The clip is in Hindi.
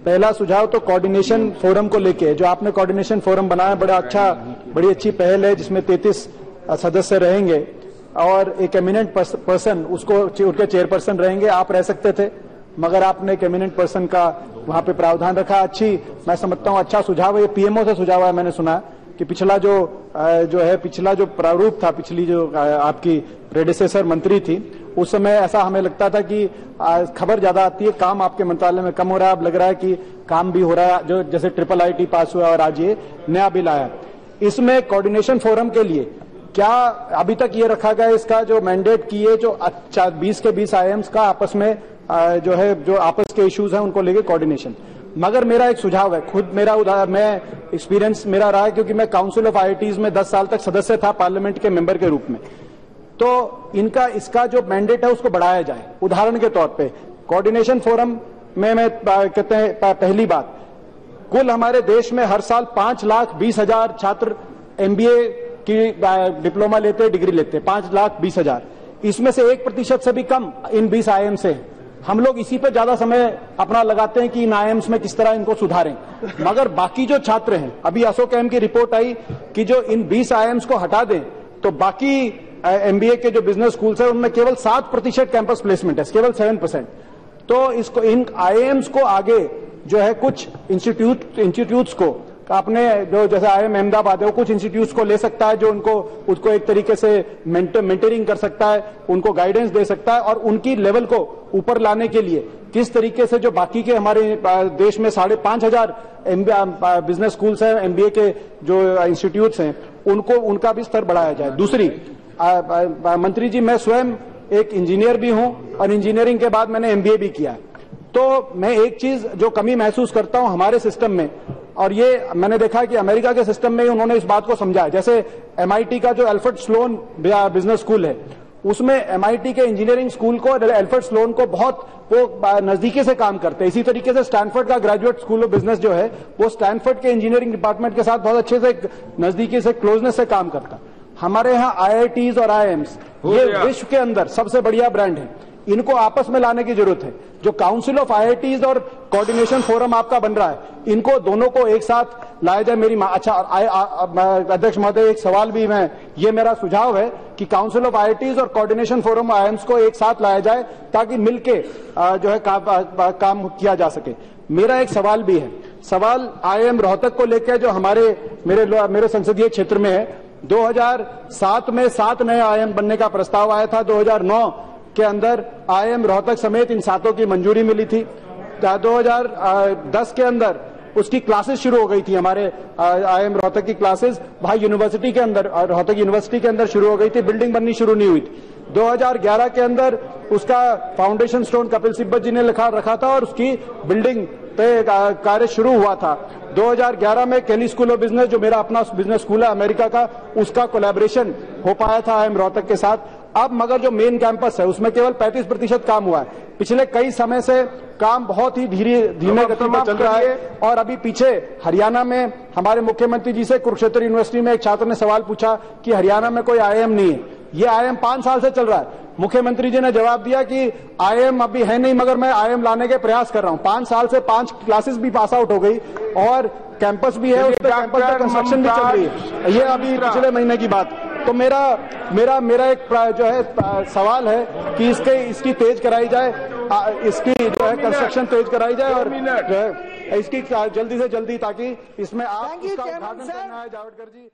पहला सुझाव तो कोऑर्डिनेशन फोरम को लेके, जो आपने कोऑर्डिनेशन फोरम बनाया, बड़ी अच्छी पहल है, जिसमें 33 सदस्य रहेंगे और एक एमिनेंट पर्सन उसको उनके चेयरपर्सन रहेंगे। आप रह सकते थे मगर आपने एक एमिनेंट पर्सन का वहां पे प्रावधान रखा। मैं समझता हूं अच्छा सुझाव है। ये पीएमओ से सुझाव है, मैंने सुना कि पिछला जो प्रारूप था, पिछली जो आपकी प्रेडिसेसर मंत्री थी, उस समय ऐसा हमें लगता था कि खबर ज्यादा आती है, काम आपके मंत्रालय में कम हो रहा है। अब लग रहा है कि काम भी हो रहा है, जो जैसे IIIT पास हुआ और आज ये नया बिल आया। इसमें कोऑर्डिनेशन फोरम के लिए क्या अभी तक ये रखा गया, इसका जो मैंडेट की है, जो 20 के 20 IIMs का आपस में जो आपस के इश्यूज हैं उनको लेके कोऑर्डिनेशन। मगर मेरा एक सुझाव है, खुद मैं एक्सपीरियंस मेरा रहा है, क्योंकि मैं काउंसिल ऑफ IITs में 10 साल तक सदस्य था पार्लियामेंट के मेंबर के रूप में। तो इसका जो मैंडेट है उसको बढ़ाया जाए। उदाहरण के तौर पे कोऑर्डिनेशन फोरम में मैं कहते हैं, पहली बात, कुल हमारे देश में हर साल 5,20,000 छात्र MBA की डिप्लोमा लेते, डिग्री लेते, 5,20,000। इसमें से 1% से भी कम इन 20 IIM से। हम लोग इसी पे ज्यादा समय अपना लगाते हैं कि इन IIMs में किस तरह इनको सुधारें, मगर बाकी जो छात्र हैं, अभी ASSOCHAM की रिपोर्ट आई कि जो इन 20 IIMs को हटा दें तो बाकी MBA के जो बिजनेस स्कूल्स है उनमें केवल 7% कैंपस प्लेसमेंट है, केवल 7%। तो इसको, इन IIMs को आगे जो है कुछ इंस्टीट्यूट्स को अपने, जो जैसे IIM अहमदाबाद है, वो कुछ इंस्टीट्यूट्स को ले सकता है, जो उसको एक तरीके से मेंटरिंग कर सकता है, उनको गाइडेंस दे सकता है, और उनकी लेवल को ऊपर लाने के लिए किस तरीके से जो बाकी के हमारे देश में 5,500 बिजनेस स्कूल्स हैं, MBA के जो इंस्टीट्यूट्स हैं, उनका भी स्तर बढ़ाया जाए। दूसरी, मंत्री जी, मैं स्वयं एक इंजीनियर भी हूं और इंजीनियरिंग के बाद मैंने MBA भी किया। तो मैं एक चीज जो कमी महसूस करता हूं हमारे सिस्टम में, और ये मैंने देखा कि अमेरिका के सिस्टम में उन्होंने इस बात को समझा है। जैसे MIT का जो एल्फ्रेड स्लोन बिजनेस स्कूल है, उसमें MIT के इंजीनियरिंग स्कूल को, एल्फ्रेड स्लोन को बहुत वो नजदीकी से काम करते हैं। इसी तरीके से स्टैनफोर्ड का ग्रेजुएट स्कूल ऑफ बिजनेस जो है, वो स्टैनफोर्ड के इंजीनियरिंग डिपार्टमेंट के साथ बहुत अच्छे से, नजदीकी से, क्लोजनेस से काम करता। हमारे यहाँ IITs और IIMs ये विश्व के अंदर सबसे बढ़िया ब्रांड है, इनको आपस में लाने की जरूरत है। जो काउंसिल ऑफ IITs और कोऑर्डिनेशन फोरम आपका बन रहा है, इनको दोनों को एक साथ लाया जाए। अच्छा, अध्यक्ष महोदय, एक सवाल भी ये मेरा सुझाव है कि काउंसिल ऑफ IITs और कोऑर्डिनेशन फोरम IIMs को एक साथ लाया जाए, ताकि मिलके जो है काम किया जा सके। मेरा एक सवाल भी है, सवाल IIM रोहतक को लेकर, जो मेरे संसदीय क्षेत्र में है। 2007 में 7 नए IIM बनने का प्रस्ताव आया था। 2009 के अंदर IIM रोहतक समेत इन 7 की मंजूरी मिली थी। 2010 के अंदर उसकी क्लासेस शुरू हो गई थी, हमारे IIM रोहतक की क्लासेस वहां यूनिवर्सिटी के अंदर, रोहतक यूनिवर्सिटी के अंदर शुरू हो गई थी, बिल्डिंग बननी शुरू नहीं हुई थी। 2011 के अंदर उसका फाउंडेशन स्टोन कपिल सिब्बत जी ने रखा था और उसकी बिल्डिंग पे कार्य शुरू हुआ था। 2011 में केली स्कूल ऑफ बिजनेस, जो मेरा अपना बिजनेस स्कूल है अमेरिका का, उसका कोलैबोरेशन हो पाया था IIM रोहतक के साथ। अब मगर जो मेन कैंपस है उसमें केवल 35% काम हुआ है। पिछले कई समय से काम बहुत ही धीमे गति पर चल रहा है। और अभी पीछे हरियाणा में हमारे मुख्यमंत्री जी से कुरुक्षेत्र यूनिवर्सिटी में एक छात्र ने सवाल पूछा कि हरियाणा में कोई IIM नहीं है। ये IIM 5 साल से चल रहा है। मुख्यमंत्री जी ने जवाब दिया कि IIM अभी है नहीं, मगर मैं IIM लाने के प्रयास कर रहा हूं। 5 साल से 5 क्लासेस भी पास आउट हो गई और कैंपस भी है, उस पर कैंपस का कंस्ट्रक्शन भी चल रही है। ये अभी पिछले महीने की बात। तो मेरा एक जो है सवाल है कि इसकी तेज कराई जाए, इसकी जो है कंस्ट्रक्शन तेज कराई जाए, और जो है इसकी जल्दी से जल्दी, ताकि इसमें आप उसका उद्घाटन करना है, जावड़ेकर जी।